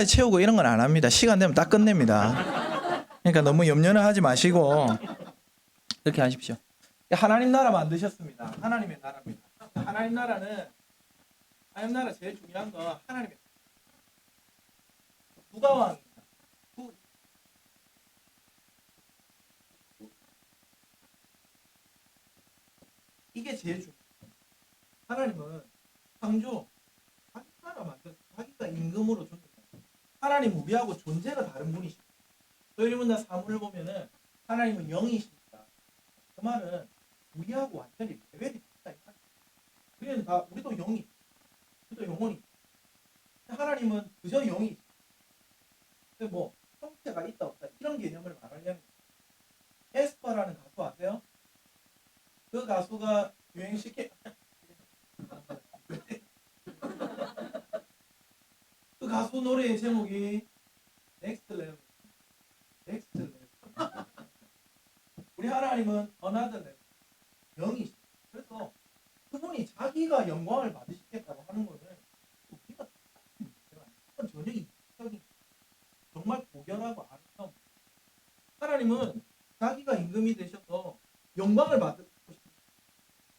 채우고 이런 건 안 합니다. 시간 되면 딱 끝냅니다. 그러니까 너무 염려는 하지 마시고 그렇게 하십시오. 하나님 나라 만드셨습니다. 하나님의 나라입니다. 하나님 나라 제일 중요한 건 하나님의 누가 왕입니다. 이게 제일 중요해요. 하나님은 창조 자기 나라 만든 자기가 임금으로 존재해요. 하나님 우리하고 존재가 다른 분이십니다. 저희 문나 사무를 보면은 하나님은 영이십니다. 그 말은 우리하고 완전히 레벨이 다르다. 우리는 다 우리도 영이, 우리도 영혼이. 하나님은 그저 영이. 근데 뭐 형태가 있다 없다 이런 개념을 말하려면 에스파라는 가수 아세요? 그 가수가 유행시켜 그 가수 노래의 제목이 넥스트 레벨. 넥스트 레벨. 우리 하나님은 어나더 레벨. 영이시. 그래서 그분이 자기가 영광을 받으시겠다고 하는 거는 우리가 그건 전혀 이기적인 정말 고결하고 아름다운 하나님은 자기가 임금이 되셔서 영광을 받고 싶습니다.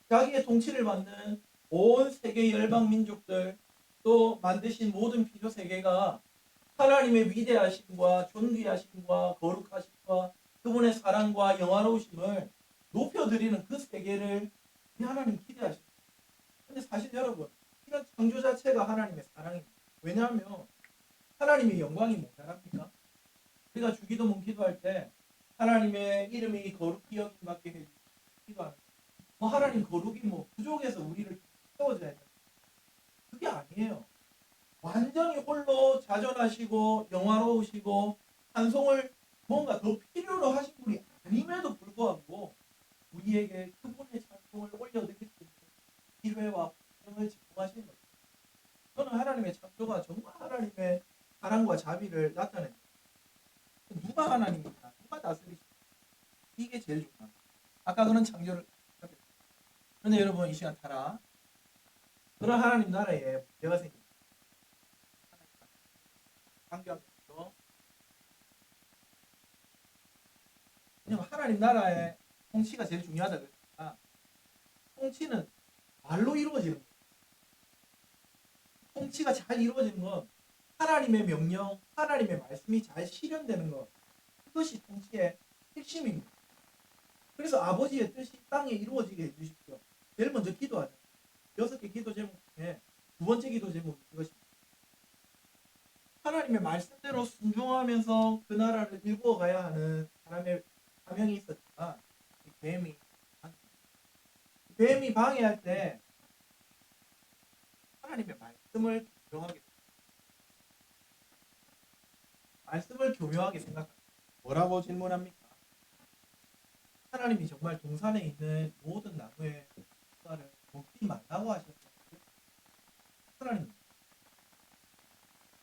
자기의 통치를 받는 온 세계 열방 민족들 또 만드신 모든 피조 세계가 하나님의 위대하심과 존귀하심과 거룩하심과 그분의 사랑과 영화로우심을 높여드리는 그 세계를 우리 하나님 기대하십니다. 근데 사실 여러분 이런 창조 자체가 하나님의 사랑입니다. 왜냐하면 하나님의 영광이 모자랍니까? 우리가 주기도문 기도할 때 하나님의 이름이 거룩히 여김받게 해주시고 기도하는 뭐 하나님 거룩이 뭐 부족해서 우리를 채워줘야 돼. 그게 아니에요. 완전히 홀로 자존하시고 영화로우시고 찬송을 뭔가 더 필요로 하신 분이 아님에도 불구하고 우리에게 그분의 찬송을 올려드릴 수 있는 기회와 환경을 제공하시는 거죠. 저는 하나님의 창조가 정말 하나님의 사랑과 자비를 나타냅니다. 누가 하나님입니까? 누가 다스리십니까? 이게 제일 중요합니다. 아까 그런 창조를 그런데 여러분 이 시간 타라 그런 하나님 나라에 문제가 생깁니다. 관계하면서 왜냐면 하나님 나라의 통치가 제일 중요하다 그랬으니까 통치는 말로 이루어지는 거예요. 통치가 잘 이루어지는 건 하나님의 명령, 하나님의 말씀이 잘 실현되는 것 그것이 통치의 핵심입니다. 그래서 아버지의 뜻이 땅에 이루어지게 해주십시오. 제일 먼저 기도하자. 6개 기도 제목 중에 두 번째 기도 제목이 이것입니다. 하나님의 말씀대로 순종하면서 그 나라를 일구어 가야 하는 사람의 사명이 있었지만 뱀이 방해할 때 하나님의 말씀을 교묘하게 생각합니다. 뭐라고 질문합니까? 하나님이 정말 동산에 있는 모든 나무의 수화를 먹지 말라고 하셨어요. 하나님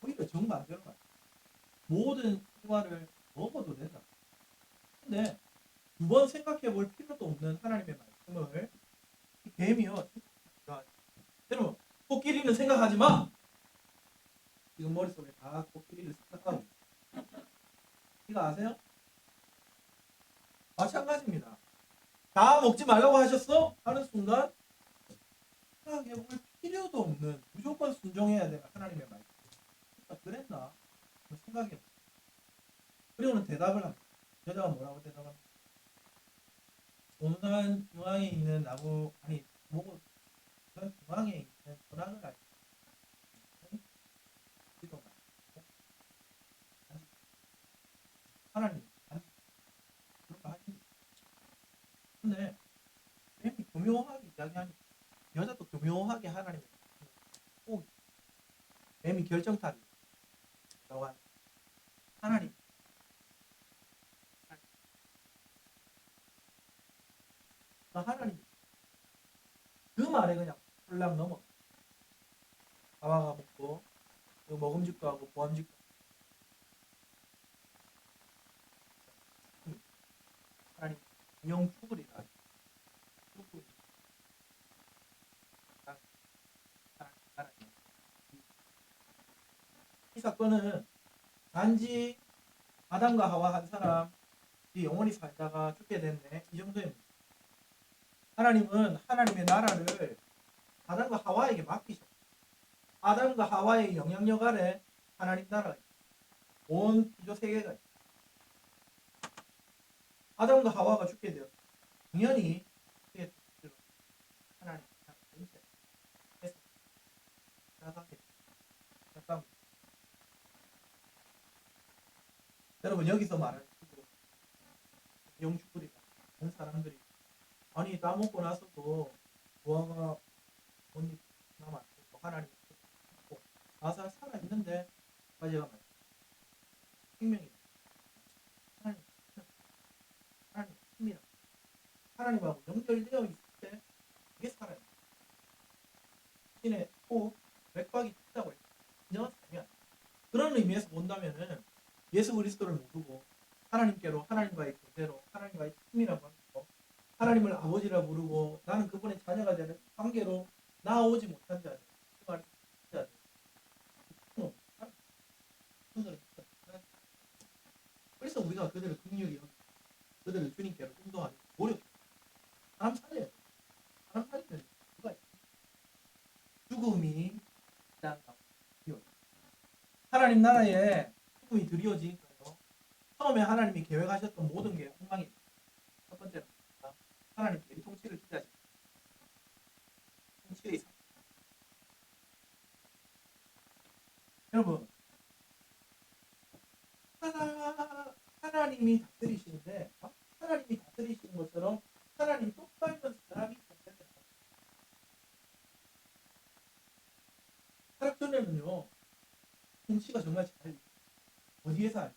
오히려 정반대로 말해요. 모든 수화를 먹어도 된다. 근데 두 번 생각해 볼 필요도 없는 하나님의 말씀을 이 뱀이요. 여러분 코끼리는 생각하지 마. 지금 머릿속에 다 코끼리를 생각하고 이거 아세요? 마찬가지입니다. 다 먹지 말라고 하셨어? 하는 순간 생각해 볼 필요도 없는 무조건 순종해야 되는 하나님의 말씀. 그랬나? 생각해 봐. 그리고는 대답을 합니다. 여자가 뭐라고 대답합니까? 동산 중앙에 있는 나무 아니 뭐 동산 중앙에 있는 선악을 알고 기도가 하나님 그런 거 하십니다. 근데 뱀이 교묘하게 이야기하니까 여자도 교묘하게 하나님의 꼭 뱀이 결정타를 라고 하는 하나님 하나님 그 말에 그냥 홀랑 넘어 하와가 먹고 먹음직도 하고 보암직도 하나님 영 죽으리라 이 사건은 단지 아담과 하와 한 사람이 영원히 살다가 죽게 됐네. 이 정도의 문제. 하나님은 하나님의 나라를 아담과 하와에게 맡기셨어요. 아담과 하와의 영향력 아래 하나님 나라가 있어요. 온 피조 세계가 있어요. 아담과 하와가 죽게 되었어요. 당연히 하나님 나라 전체에서 나가게 돼요. 잠깐 여러분 여기서 말하는 영주들이나 다른 사람들이 아니 따먹고 나서도 노아가 못 남았고 하나님 없고 나사 살아 있는데 가지가 말이야. 생명이 하나님 하나님 힘이라 하나님하고 연결되어 있을 때 이게 살아요. 신의 호흡 맥박이 있다고 해요. 진정한 삶이 아니에요. 그런 의미에서 본다면은 예수 그리스도를 모르고 하나님께로 하나님과의 교제로 하나님과의 친밀한 관계로 하나님을 아버지라 부르고 나는 그분의 자녀가 되는 관계로 나아오지 못한 자들 그 말에서 자들 그래서 우리가 그들을 긍휼히 여기고 그들을 주님께로 인도하는 노력 사람 살려야 돼. 사람 살리면 누가 있어? 죽음이 일단 하나님 나라에 죽음이 드리워지니까요. 처음에 하나님이 계획하셨던 모든 게 엉망이 첫 번째는 하나님께 통치를 기대하지 통치의 삶. 여러분 하나님이 다스리시는데 하나님이 다스리시는 것처럼 하나님 똑같은 사람이 다스린다. 타락전에는요 통치가 정말 잘 어디에서 알죠?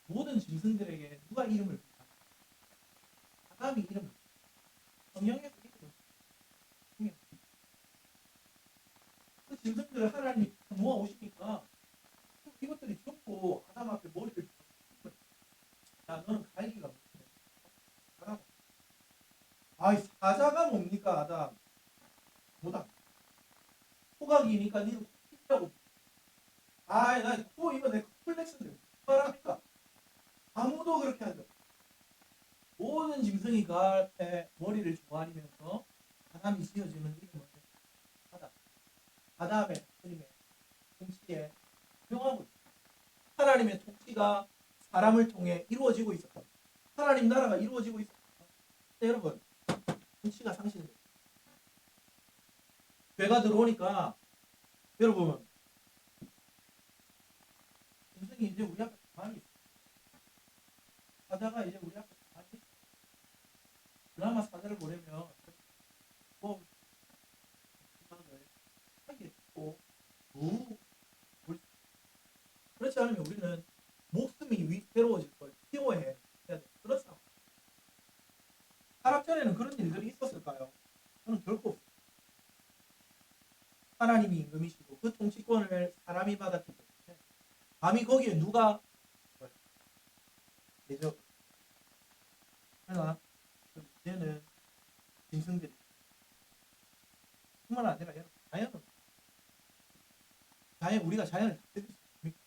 모든 짐승들에게 누가 이름을 부르나? 아담이 이름을 성령에서 이름을 부르나? 그 짐승들을 하나님이 모아 오시니까 이것들이 전부 아담 앞에 머리를 야 너는 갈기가 무슨 사자가 아이 사자가 뭡니까 아담 뭐다 호각이니까 니는 코끼리라고 아이 나코 이거 내 컴플렉스인데 말합니까 아무도 그렇게 하죠. 모든 짐승이 그 앞에 머리를 조아리면서 아담이 지어주는 이름은 하다. 아담의 하나님의 통치에 명하고 있다. 하나님의 통치가 사람을 통해 이루어지고 있었다. 하나님 나라가 이루어지고 있었다. 근데 여러분 통치가 상실돼요. 죄가 들어오니까 여러분 짐승이 이제 우리 앞에 가만히 있어. 사자가 이제 우리 앞에 가만히 있어. 그나마 사자를 보려면 뭐 생각을 하겠고 그렇지 않으면 우리는 목숨이 위태로워질 걸 키워야 돼. 그런 상황. 타락전에는 그런 일들이 있었을까요? 저는 결코 없어요. 하나님이 임금이시고 그 통치권을 사람이 받았기 때문에 감히 거기에 누가 되죠? 그러나 이제는 짐승들이 뿐만 아니라 자연은 우리가 자연을 다스릴 수 있습니까?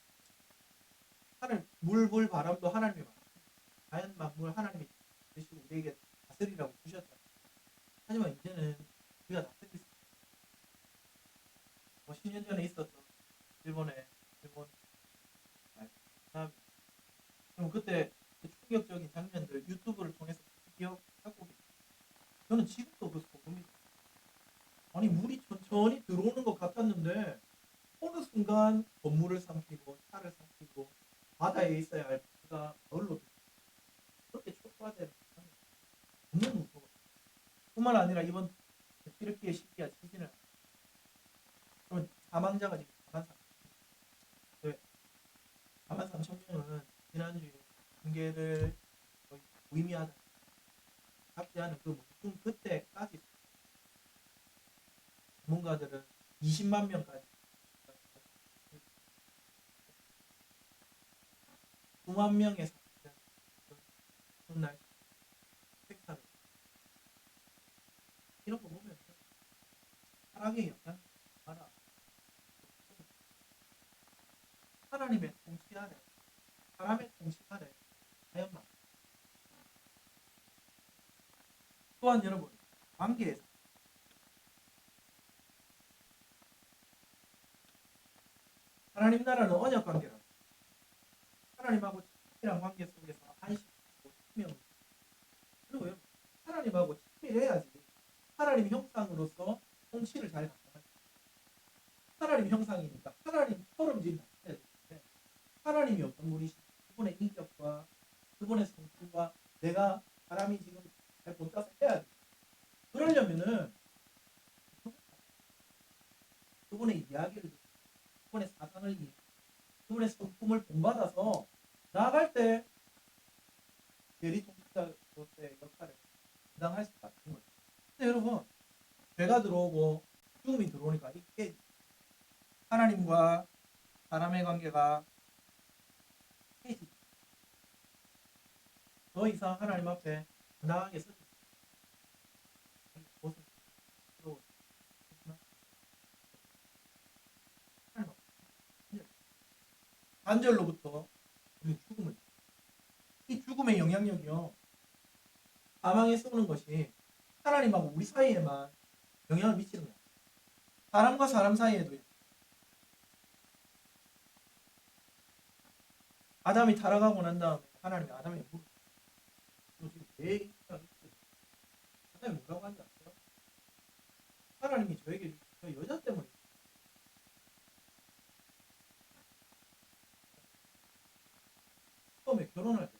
하늘 물불 바람도 하나님이 자연 만물 하나님이 되시고 우리에게 다스리라고 주셨잖아요. 하지만 이제는 우리가 다스릴 수 있어요. 10년 전에 있었던 일본 그럼 그때 그 충격적인 장면들 유튜브를 통해서 기억하고 계세요. 저는 지금도 그 소름이 아니 물이 천천히 들어오는 것 같았는데 어느 순간 건물을 삼키고 차를 삼키고 바다에 있어야 할 배가 널로 그렇게 촉발되는 너무 무서워. 뿐만 아니라 이번 튀르키예 시리아 지진을 그러면 사망자가 지금 4만 3천 네. 4만 3천 명은 지난주에 징계를 거의 무의미하다 잡지 않은 그 몽둥 그때까지 전문가들은 20만 명까지 9만 명의 날 spek타를 이런 거 보면 하락의 영향 하나 하나님의 통치 아래, 사람의 통치 아래 자연만. 또한 여러분, 관계에서 하나님 나라는 언약 관계라. 하나님하고 친밀한 관계 속에서 안식하고 생명. 그리고 여러분, 하나님하고 친밀해야지 하나님 형상으로서 통치를 잘 감당할 수 있어요. 하나님 형상이니까 하나님처럼 지금 해야 되는데 하나님이 어떤 분이신지 그분의 인격과 그분의 성품과 내가 사람이 지금 잘 본따서 해야 돼. 그러려면은 그분의 이야기를 듣고 그분의 사상을 이해, 그분의 성품을 본받아서 나아갈 때 대리 통치자로서의 역할을 감당할 수가 있는 거죠. 근데 여러분, 죄가 들어오고 죽음이 들어오니까 이게 하나님과 사람의 관계가 깨지죠. 더 이상 하나님 앞에 당당하게 서지 못해요. 단절로부터 우리는 죽음을, 이 죽음의 영향력이요, 사망에 쏘는 것이 하나님하고 우리 사이에만 영향을 미치는 거야. 사람과 사람 사이에도. 아담이 타락하고 난 다음에 하나님이 아담에게 물었어요. 너 지금 내 생각이 있어? 아담이 뭐라고 하는지 아세요? 하나님이 저에게 주신 저 여자 때문에. 처음에 결혼할 때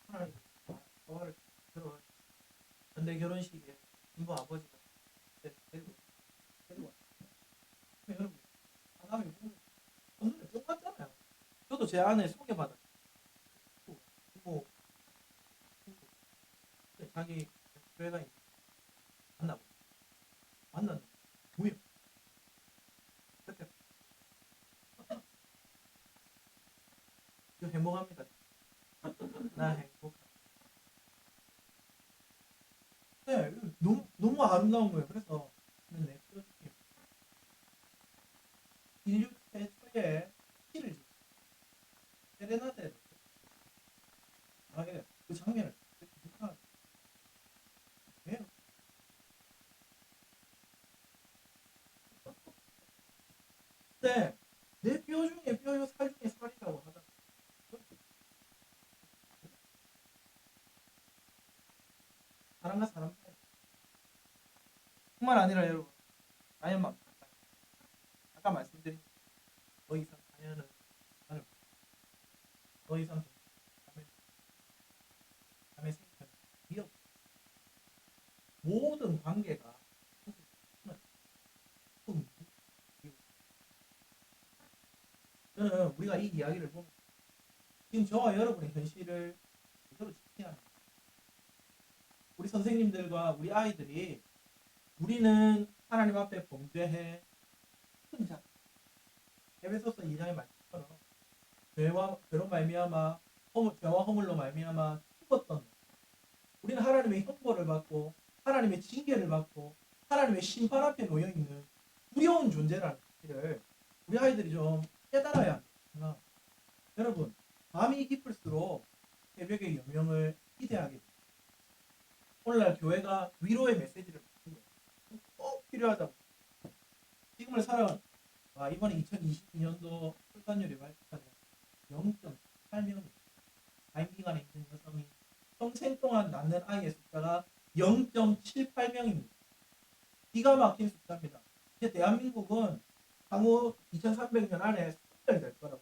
하나님이 저와를 결혼 현대 결혼식에 신부 아버지가 데리고 왔어요. 여러분, 아담이 보면 오늘은 똑같잖아요. 저도 제 아내 소개받았어요. 뭐 자기 교회가 만났는데 뭐예요? 그렇게 행복합니다. 나 행복해. 네, 너무 아름다운 거예요. 그래서 내 표정이 인류 최초의 시를 지었어요. 세레나데를 하게 그 장면을 기억하는 거예요. 근데 내 뼈 중에 뼈요, 살 중에 살이라고 하잖아. 사람과 사람 사이. 뿐만 아니라 여러분, 자연만. 아까 말씀드린 더 이상 자연은 나를 더 이상 남의 생명을 위협. 모든 관계가 저는 우리가 이 이야기를 보면 지금 저와 여러분의 현실을 제대로 지켜야 합니다. 우리 선생님들과 우리 아이들이 우리는 하나님 앞에 범죄해 혼자 에베소서 2장의 말씀처럼 죄로 말미암아 죄와 허물로 말미암아 죽었던, 우리는 하나님의 형벌을 받고 하나님의 징계를 받고 하나님의 심판 앞에 놓여 있는 두려운 존재라는 사실을 우리 아이들이 좀 깨달아야 합니다. 여러분, 밤이 깊을수록 새벽의 여명을 기대하게 됩니다. 오늘날 교회가 위로의 메시지를 받는 거예요. 꼭 필요하다고. 지금을 살아온 이번에 2022년도 출산율이 발표된 0.8명이 가임기관에 있는 여성이 평생 동안 낳는 아이의 숫자가 0.78명입니다. 기가 막힌 숫자입니다. 이제 대한민국은 향후 2300년 안에 소멸될 거라고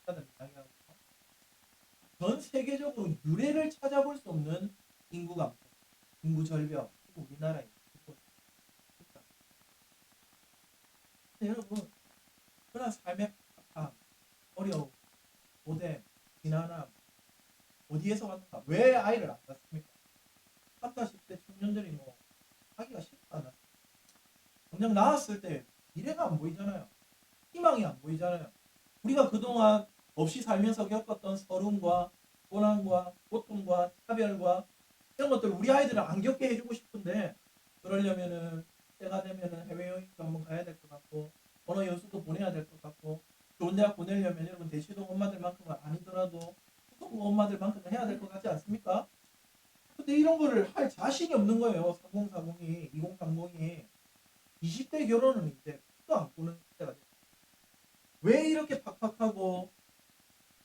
이야기하고, 전 세계적으로 유례를 찾아볼 수 없는 인구 감소, 인구 절벽, 우리나라에. 여러분, 그런 삶의 답답함, 어려움, 고대, 비난함 어디에서 왔는가? 왜 아이를 안 낳습니까? 30, 40대 청년들이 뭐 하기가 쉽지 않았어요. 당장 낳았을 때 미래가 안 보이잖아요. 희망이 안 보이잖아요. 우리가 그동안 없이 살면서 겪었던 서름과 고난과 고통과 차별과 이런 것들 우리 아이들은 안 겪게 해주고 싶은데, 그러려면은 때가 되면은 해외여행도 한번 가야 될 것 같고 언어 연수도 보내야 될 것 같고 좋은 대학 보내려면 여러분 대치동 엄마들만큼은 아니더라도 후동부 엄마들만큼은 해야 될 것 같지 않습니까? 근데 이런 거를 할 자신이 없는 거예요. 3040이 2030이 20대 결혼은 이제 또 안 꾸는 때가 돼. 왜 이렇게 팍팍하고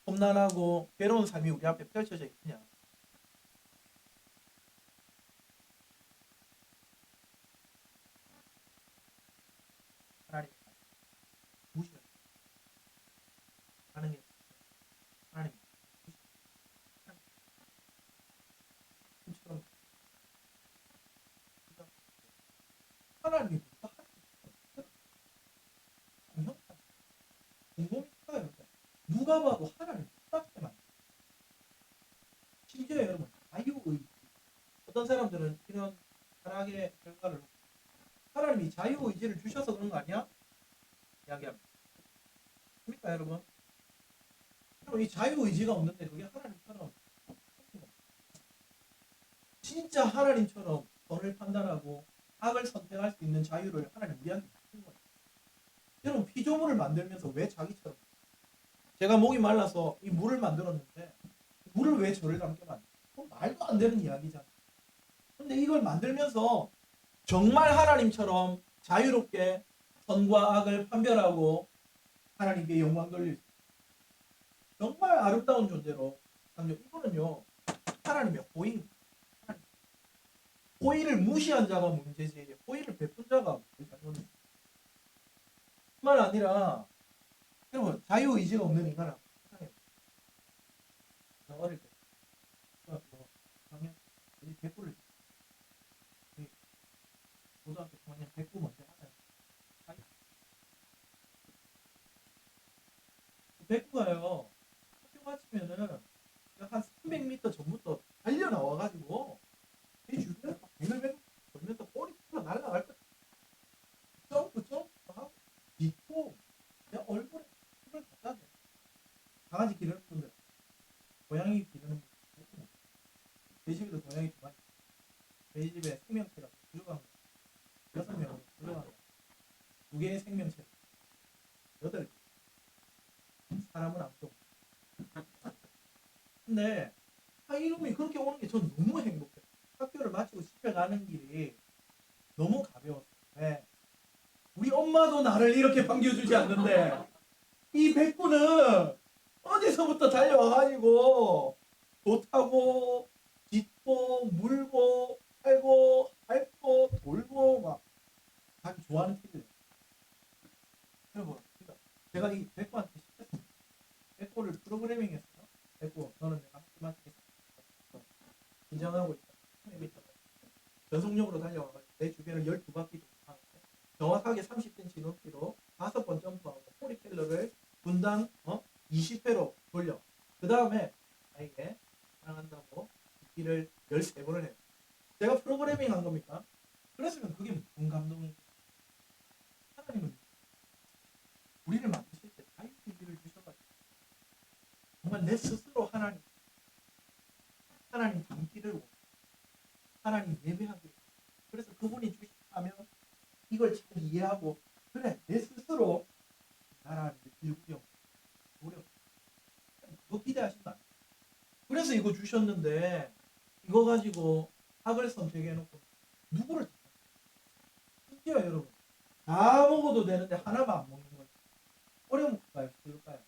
험난하고 괴로운 삶이 우리 앞에 펼쳐져 있느냐? 하나님 무시하는 게 하나님 무시처럼 하나님이 형상 공동체가 이렇게 누가 봐도 하나님 똑같게 만들. 심지어 여러분 자유의지 어떤 사람들은 이런 철학의 결과를 놓고 하나님이 자유의지를 주셔서 그런 거 아니야? 이야기합니다. 맞습니까 여러분? 이 자유의지가 없는데 그게 하나님처럼 진짜 하나님처럼 선을 판단하고 악을 선택할 수 있는 자유를 하나님 우리한테 주신 거예요. 여러분 피조물을 만들면서 왜 자기처럼 제가 목이 말라서 이 물을 만들었는데 물을 왜 저를 닮게 만들어? 말도 안 되는 이야기잖아요. 근데 이걸 만들면서 정말 하나님처럼 자유롭게 선과 악을 판별하고 하나님께 영광 돌릴 수 있어요. 정말 아름다운 존재로 이거는요 하나님의 호의. 호의를 무시한 자가 문제지 호의를 베푼 자가 우리 잘못이에요. 뿐만 아니라 여러분 자유의지가 없는 인간은 어릴 때 중학교 3학년 100구를 고등학교 3학년 100구 먼저 하잖아요. 100구가요 학교 마치면은 한 300m 전부터 달려 나와가지고 이 주변에 막 뱅글뱅글 돌면서 꼬리 풀어 날아갈 거 점프 하고 딛고 내 얼굴에 힘을 갖다 대. 강아지 기르는 분들 고양이 기르는 분들 제 집에도 고양이 두 마리 저희 집에 생명체가 부족한 거 6명으로 부족한 거 2개의 생명체 8개 사람은 아무도 없고 근데 이름이 그렇게 오는 게 전 너무 행복해요. 학교를 마치고 집에 가는 길이 너무 가벼웠어요. 왜? 우리 엄마도 나를 이렇게 반겨주지 않는데 이 백구는 어디서부터 달려와가지고 도 타고 딛고 물고 팔고 핥고 돌고 막 자기 좋아하는 티를 여러분 그러니까 제가 이 백구한테 시켰어요. 백구를 프로그래밍 했어요. 백구 너는 내가 학교 마치겠어 긴장하고 있다. 전속력으로 달려와가지고 내 주변을 12바퀴 돌고 정확하게 30cm 높이로 5번 점프하고 포리텔러를 분당 20회로 돌려. 그 다음에 나에게 사랑한다고 듣기를 13번을 해요. 제가 프로그래밍 한 겁니까? 그랬으면 그게 무슨 감동이죠. 하나님은 우리를 만드실 때 자유의지를 주셔가지고 정말 내 스스로 하나님 닮기를 원해요. 하나님 예배하기를. 그래서 그분이 주시다면 이걸 잘 이해하고 그래 내 스스로 나라를 일구려 노력 그거 기대하시면 안 돼요. 그래서 이거 주셨는데 이거 가지고 악을 선택해놓고 누구를 심지어 여러분 다 먹어도 되는데 하나만 안 먹는 거예요. 어려운 걸까요? 쉬울까요?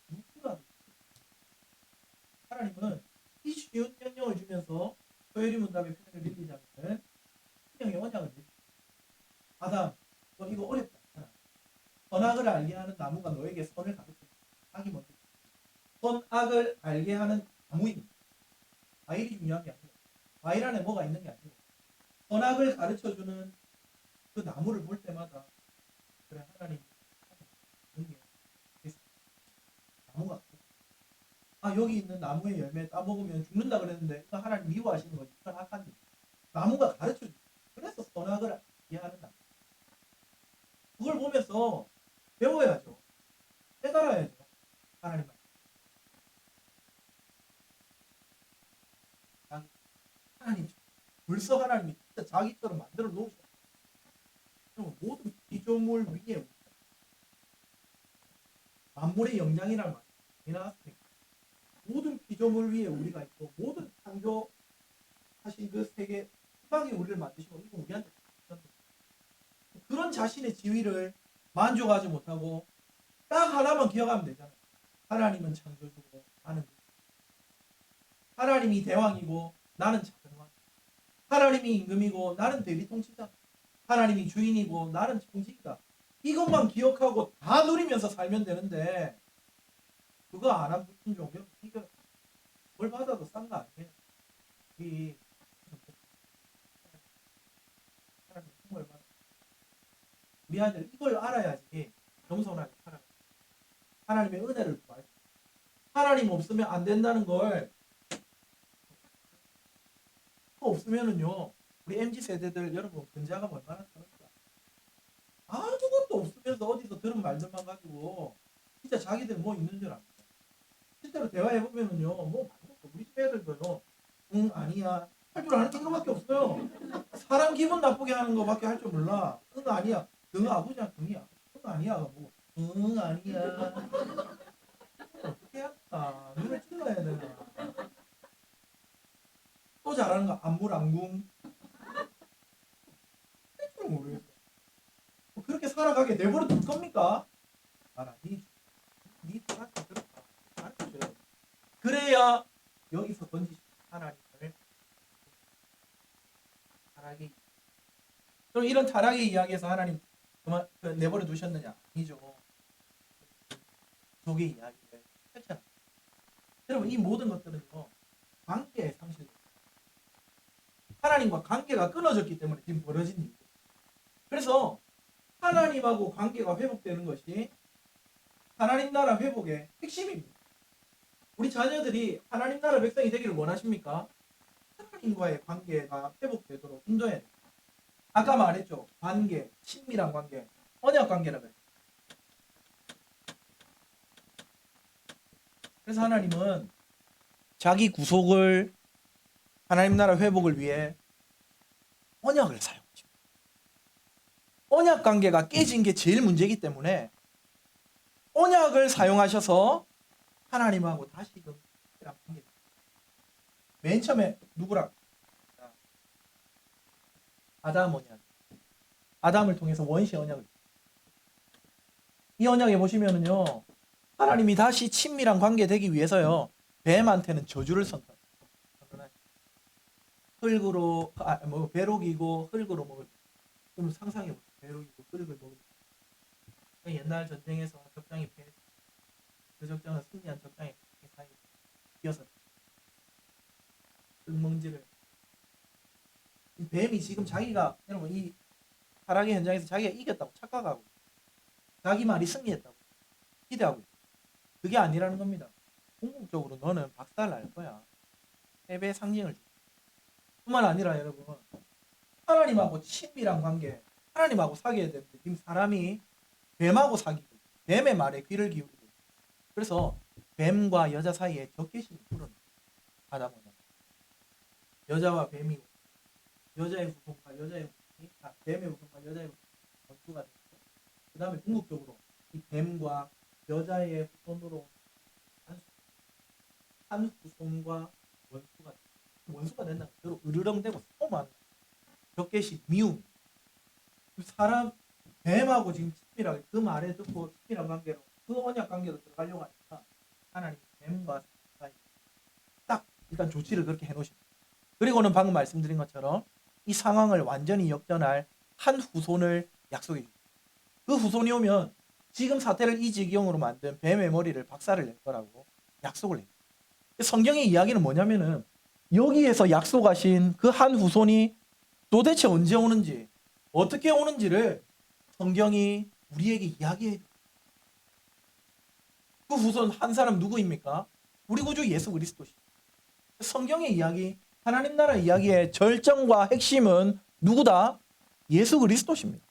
누구라도 하나님은 이 쉬운 명령을 주면서 소요리 문답의 표현을 빌리자면 분명히 언약을 내주세요. 아담 너 이거 어렵다. 선악을 알게 하는 나무가 너에게 선을 가르쳐 악이 먼저 선악을 알게 하는 나무입니다. 과일이 중요한 게 아니고 과일 안에 뭐가 있는 게 아니고 선악을 가르쳐주는 그 나무를 볼 때마다 그래 하나님 그런 게 있습니다. 나무가 여기 있는 나무의 열매 따먹으면 죽는다 그랬는데 이거 하나님 미워하시는 거지. 이건 악한 일. 나무가 가르쳐줘. 그래서 선악을 알게 하는 나무. 그걸 보면서 배워야죠. 깨달아야죠. 하나님 하나님 벌써 하나님이 진짜 자기처럼 만들어 놓으셨어요. 모든 피조물 위에 만물의 영장이라는 말이 나왔으니까 모든 피조물 위에 우리가 있고 모든 창조하신 그 세계 후방에 우리를 만드시고 이거 우리한테 그런 자신의 지위를 만족하지 못하고 딱 하나만 기억하면 되잖아요. 하나님은 창조주고 나는 하나님이 대왕이고 나는 작은 왕. 하나님이 임금이고 나는 대리통치자. 하나님이 주인이고 나는 청지기다. 이것만 기억하고 다 누리면서 살면 되는데 그거 안 하면 불순종이요. 이거 뭘 받아도 싼 거 아니에요. 이 하나님 정말 받아. 우리 아들 이걸 알아야지 겸손하게 살아. 하나님의 은혜를 구할 수. 하나님 없으면 안 된다는 걸 없으면은요. 우리 MZ 세대들 여러분 근자감 얼마나 다릅니까? 아무것도 없으면서 어디서 들은 말들만 가지고 진짜 자기들 뭐 있는 줄 압니다. 실제로 대화해 보면은요. 뭐 우리 집 애들도요. 응 아니야 할 줄 아는 게 이거밖에 없어요. 사람 기분 나쁘게 하는 거밖에 할 줄 몰라. 응 아니야. 응 아버지야 응이야. 응 아니야가 뭐. 응 아니야. 어떻게 할까? 눈을 찔러야 되나? 또 잘하는 거 안물안궁. 할 줄 모르겠어. 그렇게 살아가게 내버려 둘 겁니까? 알아. 네 타락해 들었다. 가르쳐줘요. 그래야 여기서 던지시 하나님을 타락이. 그럼 이런 타락의 이야기에서 하나님 그만 내버려 두셨느냐? 아니죠. 속의 이야기를 펼쳐놔. 여러분 이 모든 것들은요 관계의 상실. 하나님과 관계가 끊어졌기 때문에 지금 벌어진 일이에요. 그래서 하나님하고 관계가 회복되는 것이 하나님 나라 회복의 핵심입니다. 우리 자녀들이 하나님 나라 백성이 되기를 원하십니까? 하나님과의 관계가 회복되도록 인도해야 돼요. 아까 말했죠. 관계, 친밀한 관계, 언약 관계라고 했죠. 그래서 하나님은 자기 구속을 하나님 나라 회복을 위해 언약을 사용하십니다. 언약 관계가 깨진 게 제일 문제이기 때문에 언약을 사용하셔서 하나님하고 다시금 관계. 맨 처음에 누구랑? 아담 언약. 아담을 통해서 원시 언약을. 이 언약에 보시면은요. 하나님이 다시 친밀한 관계 되기 위해서요. 뱀한테는 저주를 선언. 흙으로 배록이고 흙으로 먹을. 그럼 상상해 보세요. 배록이고 흙을 먹을. 옛날 전쟁에서 적장이 패. 그 적장은 승리한 적장의 사이에 뛰어서 흙먼지를. 뱀이 지금 자기가 여러분 이 타락의 현장에서 자기가 이겼다고 착각하고 자기 말이 승리했다고 기대하고 있어요. 그게 아니라는 겁니다. 궁극적으로 너는 박살 날 거야. 패배의 상징을 줄. 뿐만 아니라 여러분 하나님하고 친밀한 관계, 하나님하고 사귀어야 되는데 지금 사람이 뱀하고 사귀고 뱀의 말에 귀를 기울이고 그래서 뱀과 여자 사이에 적개심이 불어나. 아담은 여자와 뱀이고 여자의 후손과 여자의 후손이 뱀의 후손과 여자의 원수가 되고 그 다음에 궁극적으로 이 뱀과 여자의 후손으로 한 후손과 원수가 된다는 거예요. 으르렁대고 싸움하는 적개심, 미움. 사람 뱀하고 지금 친밀하게 그 말에 듣고 친밀한 관계로 그 언약 관계로 들어가려고 하니까 하나님 뱀과 사이 딱 일단 조치를 그렇게 해놓으십니다. 그리고는 방금 말씀드린 것처럼 이 상황을 완전히 역전할 한 후손을 약속해 줍니다. 그 후손이 오면 지금 사태를 이 지경으로 만든 뱀의 머리를 박살을 낼 거라고 약속을 해요. 성경의 이야기는 뭐냐면은 여기에서 약속하신 그 한 후손이 도대체 언제 오는지 어떻게 오는지를 성경이 우리에게 이야기해 줍니다. 그 후손 한 사람 누구입니까? 우리 구주 예수 그리스도시죠. 성경의 이야기, 하나님 나라 이야기의 절정과 핵심은 누구다? 예수 그리스도십니다.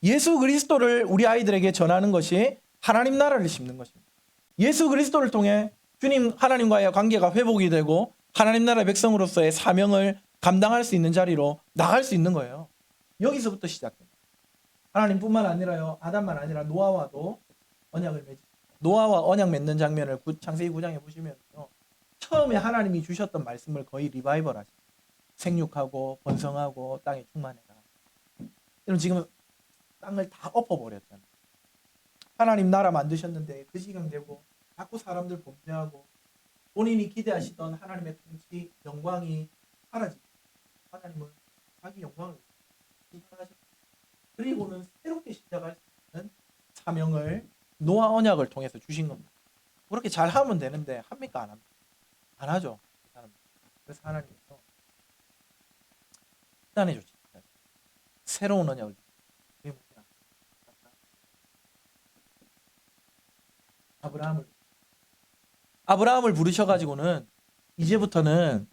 예수 그리스도를 우리 아이들에게 전하는 것이 하나님 나라를 심는 것입니다. 예수 그리스도를 통해 주님 하나님과의 관계가 회복이 되고 하나님 나라 백성으로서의 사명을 감당할 수 있는 자리로 나갈 수 있는 거예요. 여기서부터 시작됩니다. 하나님뿐만 아니라요. 아담만 아니라 노아와도 언약을 맺으십니다. 노아와 언약 맺는 장면을 창세기 9장에 보시면요. 처음에 하나님이 주셨던 말씀을 거의 리바이벌 하죠. 생육하고 번성하고 땅에 충만해라. 여러분 지금 땅을 다 엎어버렸잖아요. 하나님 나라 만드셨는데 그 시간 되고 자꾸 사람들 범죄하고 본인이 기대하시던 하나님의 통치 영광이 사라지고 하나님은 자기 영광을 시작하셨고 그리고는 새롭게 시작할 수 있는 사명을 노아 언약을 통해서 주신 겁니다. 그렇게 잘 하면 되는데 합니까? 안 합니까? 안 하죠. 그래서 하나님께서 단해 주십니다. 새로운 언약을 아브라함을 부르셔가지고는 이제부터는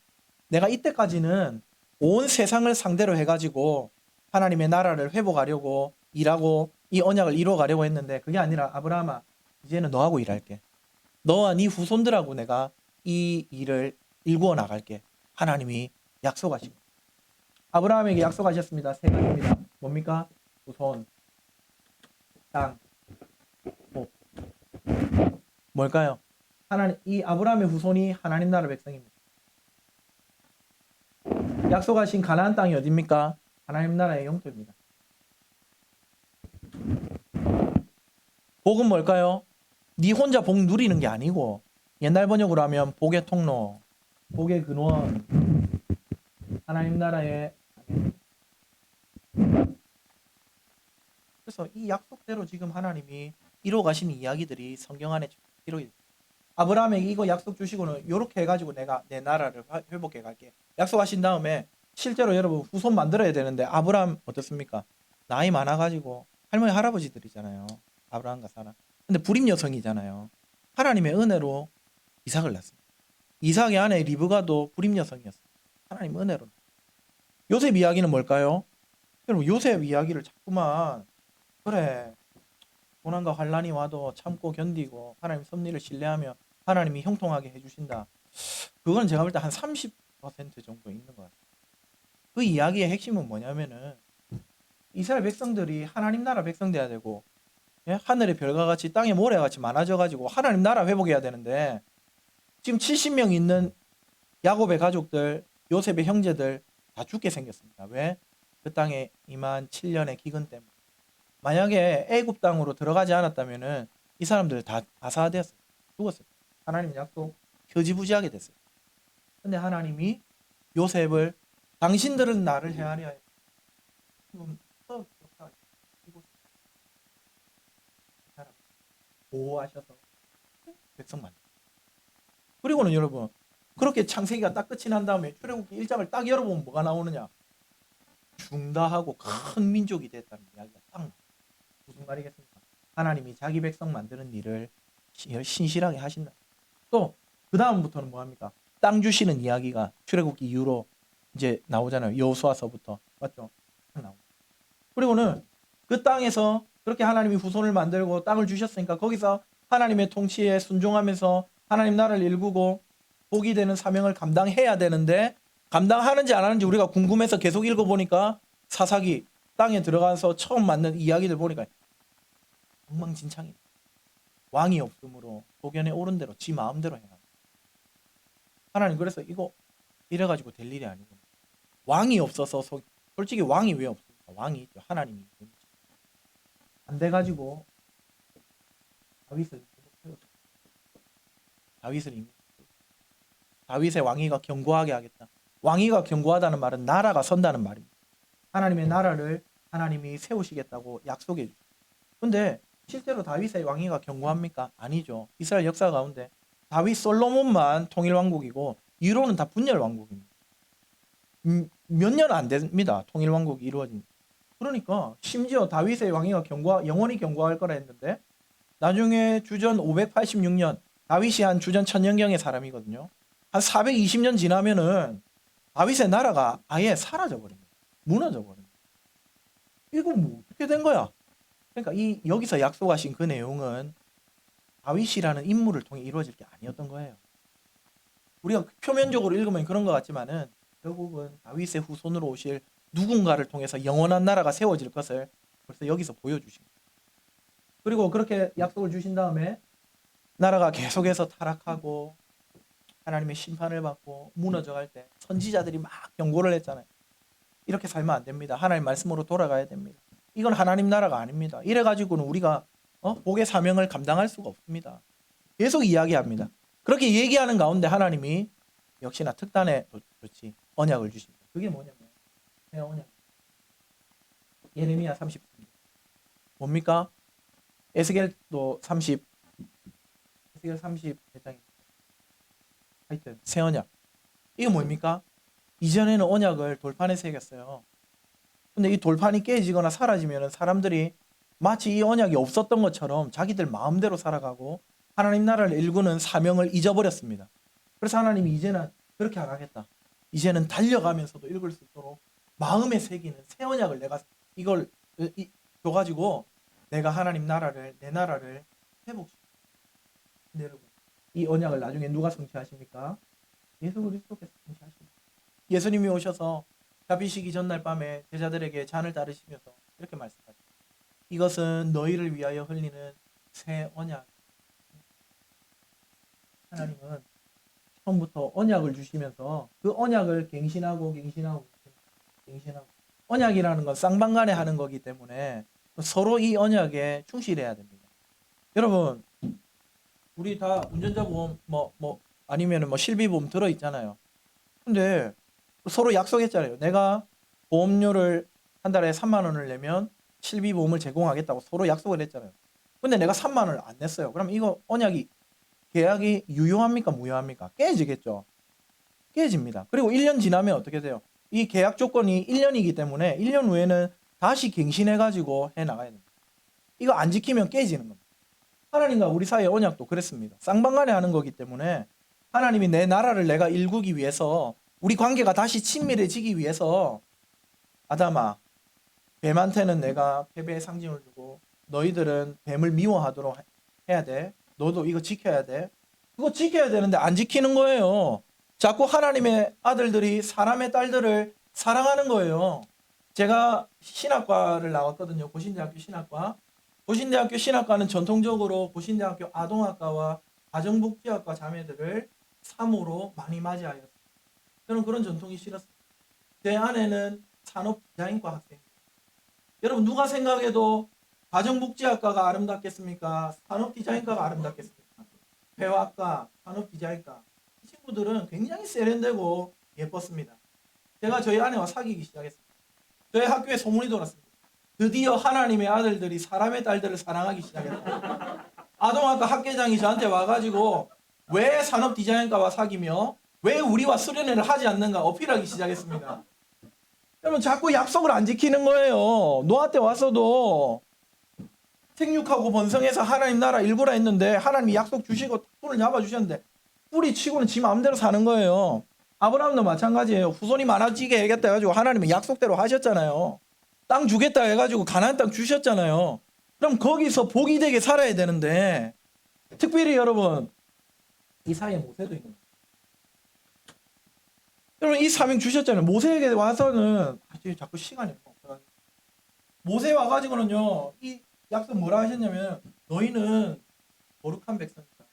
내가 이때까지는 온 세상을 상대로 해가지고 하나님의 나라를 회복하려고 일하고 이 언약을 이루어가려고 했는데 그게 아니라 아브라함아 이제는 너하고 일할게. 너와 네 후손들하고 내가 이 일을 일구어 나갈게. 하나님이 약속하신 거예요. 아브라함에게 약속하셨습니다. 세 가지입니다. 뭡니까? 후손, 땅, 복. 뭘까요? 하나님, 이 아브라함의 후손이 하나님 나라 백성입니다. 약속하신 가나안 땅이 어디입니까? 하나님 나라의 영토입니다. 복은 뭘까요? 네 혼자 복 누리는 게 아니고 옛날 번역으로 하면 복의 통로, 복의 근원, 하나님 나라의 그래서 이 약속대로 지금 하나님이 이루어 가신 이야기들이 성경 안에 이루어져 아브라함에게 이거 약속 주시고는 이렇게 해가지고 내가 내 나라를 회복해 갈게. 약속하신 다음에 실제로 여러분 후손 만들어야 되는데 아브라함 어떻습니까? 나이 많아가지고 할머니 할아버지들이잖아요. 아브라함과 사라. 근데 불임 여성이잖아요. 하나님의 은혜로 이삭을 낳습니다. 이삭의 아내 리브가도 불임 여성이었어요. 하나님 은혜로. 요셉 이야기는 뭘까요? 여러분 요셉 이야기를 자꾸만 그래 고난과 환란이 와도 참고 견디고 하나님 섭리를 신뢰하며 하나님이 형통하게 해주신다. 그건 제가 볼 때 한 30% 정도 있는 것 같아요. 그 이야기의 핵심은 뭐냐면은 이스라엘 백성들이 하나님 나라 백성 돼야 되고 예? 하늘의 별과 같이 땅의 모래와 같이 많아져 가지고 하나님 나라 회복해야 되는데 지금 70명 있는 야곱의 가족들 요셉의 형제들 다 죽게 생겼습니다. 왜? 그 땅에 임한 7년의 기근 때문에. 만약에 애굽 땅으로 들어가지 않았다면은 이 사람들 다 아사되었어요. 죽었어요. 하나님 약속 흐지부지하게 됐어요. 근데 하나님이 요셉을 당신들은 나를 헤아려 지금 보호하셔서 백성만. 그리고는 여러분 그렇게 창세기가 딱 끝이 난 다음에 출애굽기 1장을 딱 열어보면 뭐가 나오느냐? 중다하고 큰 민족이 됐다는 이야기가 딱 나와요. 무슨 말이겠습니까? 하나님이 자기 백성 만드는 일을 신실하게 하신다. 또 그 다음부터는 뭐합니까? 땅 주시는 이야기가 출애굽기 이후로 이제 나오잖아요. 여호수아서부터 맞죠? 나오고. 그리고는 그 땅에서 그렇게 하나님이 후손을 만들고 땅을 주셨으니까 거기서 하나님의 통치에 순종하면서 하나님 나라를 일구고 복이 되는 사명을 감당해야 되는데 감당하는지 안 하는지 우리가 궁금해서 계속 읽어보니까 사사기 땅에 들어가서 처음 만난 이야기들 보니까 엉망진창이에요. 왕이 없으므로 소견에 오른 대로 지 마음대로 행한다. 하나님 그래서 이거 이래가지고 될 일이 아니고 왕이 없어서 솔직히 왕이 왜 없습니까? 왕이 있죠. 하나님이 안 돼가지고 다윗의 왕위가 견고하게 하겠다. 왕위가 견고하다는 말은 나라가 선다는 말입니다. 하나님의 나라를 하나님이 세우시겠다고 약속해 주죠. 근데 실제로 다윗의 왕위가 견고합니까? 아니죠. 이스라엘 역사 가운데 다윗 솔로몬만 통일 왕국이고 이후로는 다 분열 왕국입니다. 몇 년 안 됩니다. 통일 왕국이 이루어진. 그러니까 심지어 다윗의 왕위가 영원히 견고할 거라 했는데 나중에 주전 586년 다윗이 한 주전 1000년경의 사람이거든요. 한 420년 지나면은 다윗의 나라가 아예 사라져 버립니다. 무너져 버립니다. 이거 뭐 어떻게 된 거야? 그러니까 이 여기서 약속하신 그 내용은 다윗이라는 인물을 통해 이루어질 게 아니었던 거예요. 우리가 표면적으로 읽으면 그런 것 같지만은 결국은 다윗의 후손으로 오실 누군가를 통해서 영원한 나라가 세워질 것을 벌써 여기서 보여주신 거예요. 그리고 그렇게 약속을 주신 다음에 나라가 계속해서 타락하고 하나님의 심판을 받고 무너져갈 때 선지자들이 막 경고를 했잖아요. 이렇게 살면 안 됩니다. 하나님 말씀으로 돌아가야 됩니다. 이건 하나님 나라가 아닙니다. 이래가지고는 우리가 복의 사명을 감당할 수가 없습니다. 계속 이야기합니다. 그렇게 얘기하는 가운데 하나님이 역시나 특단의 좋지 언약을 주십니다. 그게 뭐냐면 새 언약. 예레미야 30 뭡니까? 에스겔도 30 에스겔 30몇 장입니다. 하여튼 새 언약. 이거 뭡니까? 이전에는 언약을 돌판에 새겼어요. 근데 이 돌판이 깨지거나 사라지면 사람들이 마치 이 언약이 없었던 것처럼 자기들 마음대로 살아가고 하나님 나라를 일구는 사명을 잊어버렸습니다. 그래서 하나님이 이제는 그렇게 안 하겠다. 이제는 달려가면서도 읽을 수 있도록 마음에 새기는 새 언약을 내가 이걸 줘가지고 내가 하나님 나라를 내 나라를 회복시켜. 근데 여러분 이 언약을 나중에 누가 성취하십니까? 예수 그리스도께서 성취하십니다. 예수님이 오셔서 잡히시기 전날 밤에 제자들에게 잔을 따르시면서 이렇게 말씀하셨습니다. 이것은 너희를 위하여 흘리는 새 언약. 하나님은 처음부터 언약을 주시면서 그 언약을 갱신하고 언약이라는 건 쌍방간에 하는 거기 때문에 서로 이 언약에 충실해야 됩니다. 여러분 우리 다 운전자 보험 아니면은 실비보험 들어 있잖아요. 근데 서로 약속했잖아요. 내가 보험료를 한 달에 3만 원을 내면 실비보험을 제공하겠다고 서로 약속을 했잖아요. 근데 내가 3만 원을 안 냈어요. 그럼 이거 계약이 유효합니까 무효합니까? 깨지겠죠. 깨집니다. 그리고 1년 지나면 어떻게 돼요? 이 계약 조건이 1년이기 때문에 1년 후에는 다시 갱신해가지고 해나가야 됩니다. 이거 안 지키면 깨지는 겁니다. 하나님과 우리 사이의 언약도 그랬습니다. 쌍방간에 하는 거기 때문에 하나님이 내 나라를 내가 일구기 위해서 우리 관계가 다시 친밀해지기 위해서 아담아 뱀한테는 내가 패배의 상징을 주고 너희들은 뱀을 미워하도록 해야 돼. 너도 이거 지켜야 돼. 그거 지켜야 되는데 안 지키는 거예요. 자꾸 하나님의 아들들이 사람의 딸들을 사랑하는 거예요. 제가 신학과를 나왔거든요. 고신대학교 신학과. 고신대학교 신학과는 전통적으로 고신대학교 아동학과와 가정복지학과 자매들을 3호로 많이 맞이하였어요. 저는 그런 전통이 싫었어요. 제 아내는 산업디자인과 학생이에요. 여러분 누가 생각해도 가정복지학과가 아름답겠습니까? 산업디자인과가 아름답겠습니까? 회화과, 산업디자인과 이 친구들은 굉장히 세련되고 예뻤습니다. 제가 저희 아내와 사귀기 시작했습니다. 저희 학교에 소문이 돌았습니다. 드디어 하나님의 아들들이 사람의 딸들을 사랑하기 시작했다. 아동학과 학계장이 저한테 와가지고 왜 산업디자인과와 사귀며 왜 우리와 수련회를 하지 않는가 어필하기 시작했습니다. 여러분 자꾸 약속을 안 지키는 거예요. 노아 때 와서도 생육하고 번성해서 하나님 나라 일구라 했는데 하나님이 약속 주시고 뿔을 잡아주셨는데 뿔이 치고는 지 마음대로 사는 거예요. 아브라함도 마찬가지예요. 후손이 많아지게 해야겠다 해가지고 하나님은 약속대로 하셨잖아요. 땅 주겠다 해가지고 가나안 땅 주셨잖아요. 그럼 거기서 복이 되게 살아야 되는데 특별히 여러분 이 사이에 모세도 있는 거예요. 여러분 이 사명 주셨잖아요. 모세에게 와서는 자꾸 시간이 없어요. 모세 와가지고는요 이 약속 뭐라 하셨냐면 너희는 거룩한 백성이다.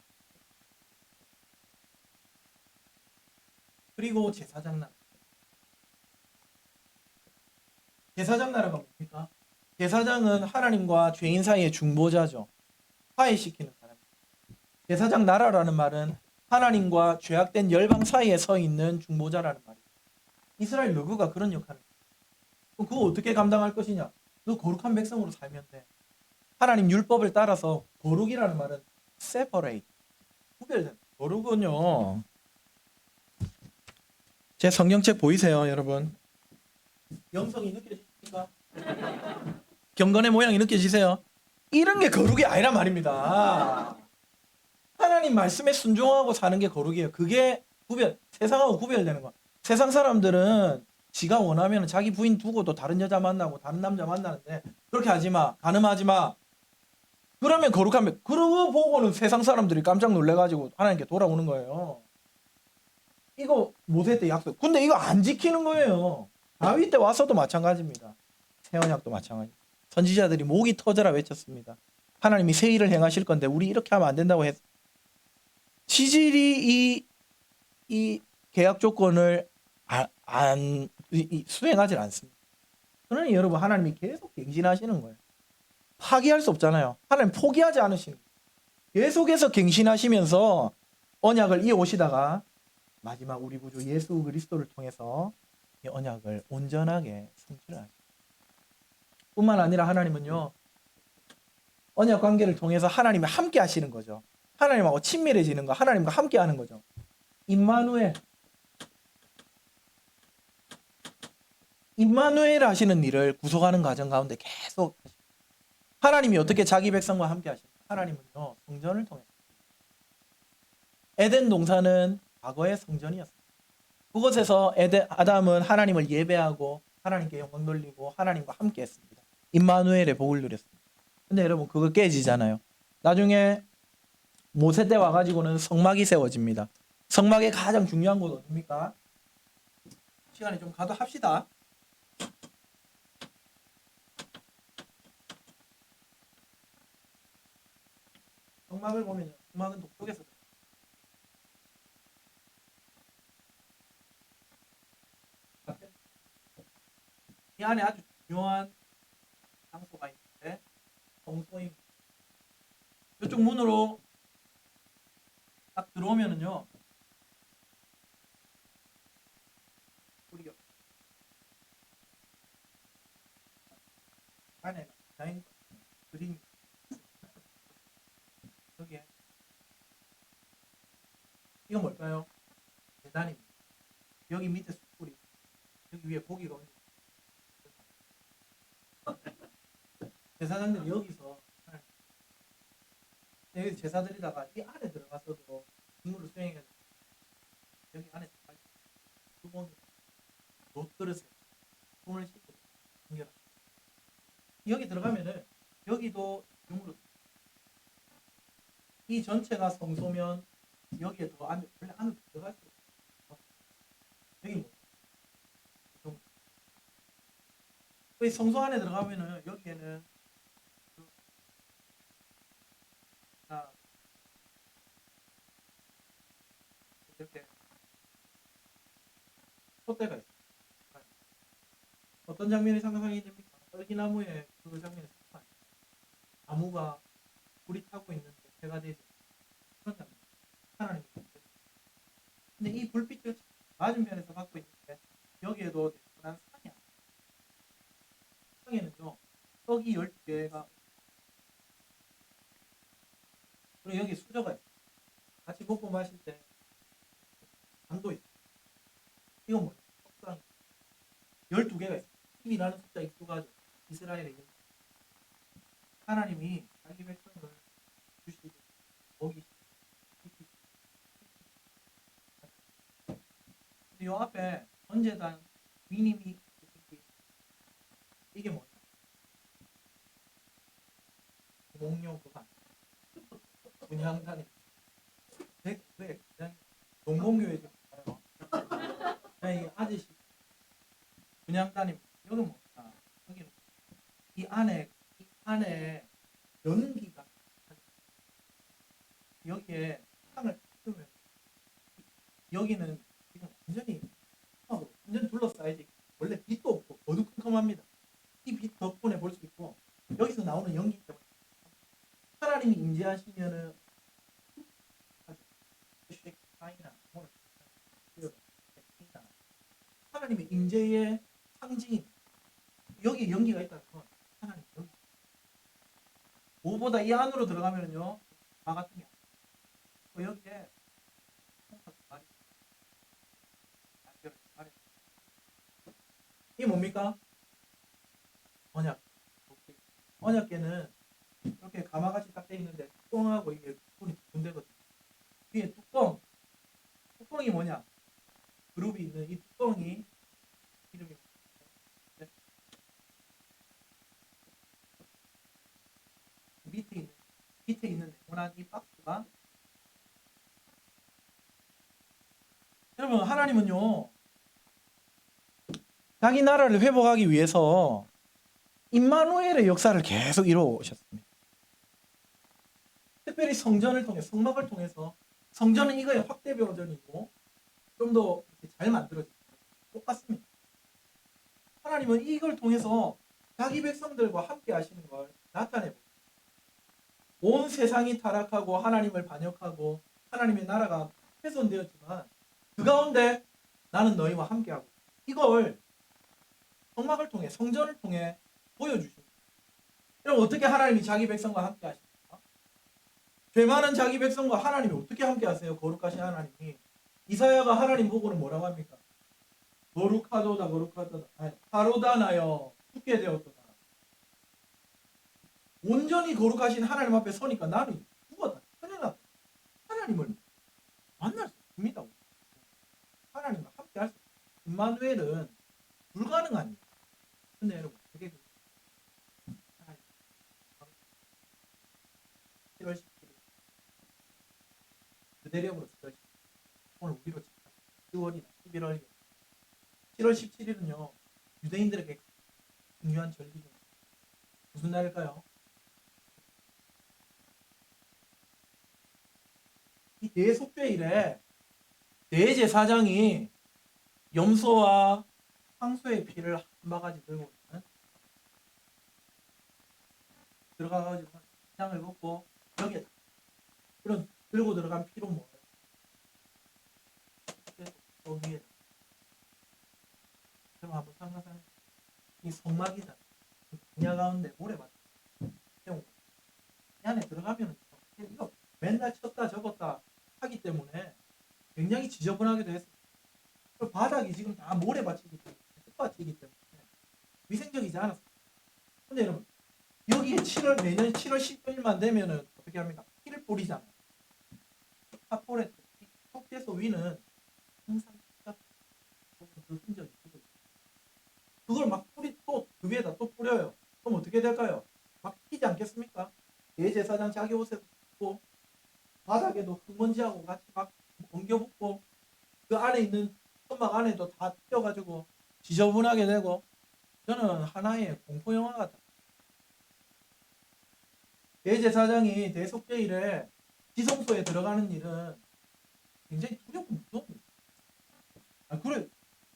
그리고 제사장 나라. 제사장 나라가 뭡니까? 제사장은 하나님과 죄인 사이의 중보자죠. 화해시키는 사람입니다. 제사장 나라라는 말은 하나님과 죄악된 열방 사이에 서 있는 중보자라는 말이에요. 이스라엘 너그가 그런 역할을 해요. 그럼 그거 어떻게 감당할 것이냐? 너 거룩한 백성으로 살면 돼. 하나님 율법을 따라서 거룩이라는 말은 separate, 구별된 거룩은요. 제 성경책 보이세요, 여러분? 영성이 느껴지십니까? 경건의 모양이 느껴지세요? 이런 게 거룩이 아니란 말입니다. 하나님 말씀에 순종하고 사는 게 거룩이에요. 그게 세상하고 구별되는 거야. 세상 사람들은 지가 원하면 자기 부인 두고도 다른 여자 만나고 다른 남자 만나는데 그렇게 하지 마. 가늠하지 마. 그러면 거룩하면 그러고 보고는 세상 사람들이 깜짝 놀래가지고 하나님께 돌아오는 거예요. 이거 모세 때 약속. 근데 이거 안 지키는 거예요. 다윗 때 와서도 마찬가지입니다. 새 언약도 마찬가지. 선지자들이 목이 터져라 외쳤습니다. 하나님이 새 일을 행하실 건데 우리 이렇게 하면 안 된다고 지질이 이 계약 조건을 수행하지 않습니다. 그러니 여러분 하나님이 계속 갱신하시는 거예요. 파기할 수 없잖아요. 하나님 포기하지 않으시는 거예요. 계속해서 갱신하시면서 언약을 이어오시다가 마지막 우리 구주 예수 그리스도를 통해서 이 언약을 온전하게 성취를 하십니다. 뿐만 아니라 하나님은요, 언약 관계를 통해서 하나님이 함께 하시는 거죠. 하나님하고 친밀해지는 거, 하나님과 함께 하는 거죠. 임마누엘 하시는 일을 구속하는 과정 가운데 계속 하나님이 어떻게 자기 백성과 함께 하십니까? 하나님은요, 성전을 통해 에덴 동산은 과거의 성전이었습니다. 그곳에서 아담은 하나님을 예배하고 하나님께 영광 돌리고 하나님과 함께 했습니다. 임마누엘의 복을 누렸습니다. 근데 여러분 그거 깨지잖아요. 나중에 모세 때 와가지고는 성막이 세워집니다. 성막의 가장 중요한 곳 어딥니까? 시간이 좀 가도 합시다. 성막을 보면 성막은 동쪽에서 이 안에 아주 중요한 장소가 있는데 성소입니다. 이쪽 문으로 딱 들어오면은요, 우리가 안에 디자인 그림이 여기에 이건 뭘까요? 계단입니다. 여기 밑에 숯불이, 여기 위에 고기가 얹어. 제사장들이 여기서 제사 드리다가 이 안에 들어가서도 직무를 수행해야 돼요. 여기 안에 수봉이 놋그릇에 손을 씻고 연결합니다. 여기 들어가면은 여기도 직무로 이 전체가 성소면 여기에 더 안에 원래 안으로 들어갈 수 없어요. 여기 뭐 이 성소 안에 들어가면은 여기에는 이렇게 촛대가 있어요. 어떤 장면이 상상이 됩니까? 떨기나무에 그 장면이 상상이 돼요. 나무가 불이 타고 있는데 해가 되지 그런 장면. 하나님이 근데 이 불빛을 맞은편에서 받고 있는데 여기에도 대단한 상이야. 상에는요 떡이 12개가 그리고 여기 수저가 있어요. 같이 먹고 마실 때 강도 있어요. 이건 뭐예요? 떡상 12개가 있어요. 10이라는 숫자 익숙하죠. 이스라엘의 이름. 하나님이 자기 백성을 주시고 먹이시고 근데 요 앞에 언제단 미니미 이게 뭐냐? 목욕 그거 분향단이 왜 그냥 농공교회 좀 이 아저씨 분향단이 여기 뭐냐? 여기는 이 안에 연기가 여기에 향을 뿌면 여기는 지금 완전 둘러싸이지. 원래 빛도 없고 어두컴컴합니다. 이 빛 덕분에 볼 수 있고 여기서 나오는 연기 때문에 하나님이 임재하시면은 하나님의 임재의 상징이 여기 연기가 있다는 건 하나님 연기. 무엇보다 이 안으로 들어가면요 마 같은 게 여기에 이게 뭡니까? 언약궤는 이렇게 가마같이 딱 돼 있는데 뚜껑하고 이게 부분이 두 군데거든요. 위에 뚜껑이 뭐냐? 그룹이 있는 이 뚜껑이 이름이 밑에 있는 네모난 이 박스가 여러분 하나님은요 자기 나라를 회복하기 위해서 임마누엘의 역사를 계속 이루어 오셨습니다. 특별히 성전을 통해 성막을 통해서 성전은 이거의 확대 버전이고 좀 더 잘 만들어진 똑같습니다. 하나님은 이걸 통해서 자기 백성들과 함께 하시는 걸 나타내고 온 세상이 타락하고 하나님을 반역하고 하나님의 나라가 훼손되었지만 그 가운데 나는 너희와 함께하고 이걸 성막을 통해 성전을 통해 보여주십니다. 그럼 어떻게 하나님이 자기 백성과 함께 하십니까? 죄 많은 자기 백성과 하나님이 어떻게 함께 하세요? 거룩하신 하나님이. 이사야가 하나님 보고는 뭐라고 합니까? 거룩하도다 거룩하도다 하로다나여 죽게 되었도다. 온전히 거룩하신 하나님 앞에 서니까 나는 죽었다. 큰일 났다. 하나님을 만날 수 없습니다. 하나님과 함께 할 수 없습니다. 임마누엘은 불가능한 일. 근데 여러분 어떻게 하나님 7월 17일 그 대력으로 7월 17일 오늘 우리로 10월이나 11월 7월 17일은요 유대인들에게 중요한 절기 중 무슨 날일까요? 이 대속죄일에 대제사장이 염소와 황소의 피를 한 바가지 들고 들어가가지고 장을 걷고 여기에 그런 들고 들어간 피로 뭐예요? 위에 그럼 한번 상상해. 이 성막이다. 분야 가운데 모래밭 세우고 이 안에 들어가면 이거 맨날 쳤다 적었다 하기 때문에 굉장히 지저분하기도 했어요. 그리고 바닥이 지금 다 모래밭이기 때문에 흙밭이기 때문에 위생적이지 않았어요. 근데 여러분 여기에 7월 매년 7월 10일만 되면은 어떻게 합니까? 피를 뿌리잖아요. 탑볼에 속죄소 위는 항상 피가 그 흔적이 있고 그걸 막 뿌리 또 그 위에다 또 뿌려요. 그럼 어떻게 될까요? 막 튀지 않겠습니까? 대제사장 자기 옷에 붙고 바닥에도 흙먼지하고 같이 막 엉겨 붙고 그 안에 있는 천막 안에도 다 튀어가지고 지저분하게 되고 저는 하나의 공포 영화 같다. 대제사장이 대속죄일에 지성소에 들어가는 일은 굉장히 두렵고 무서웁니다. 그래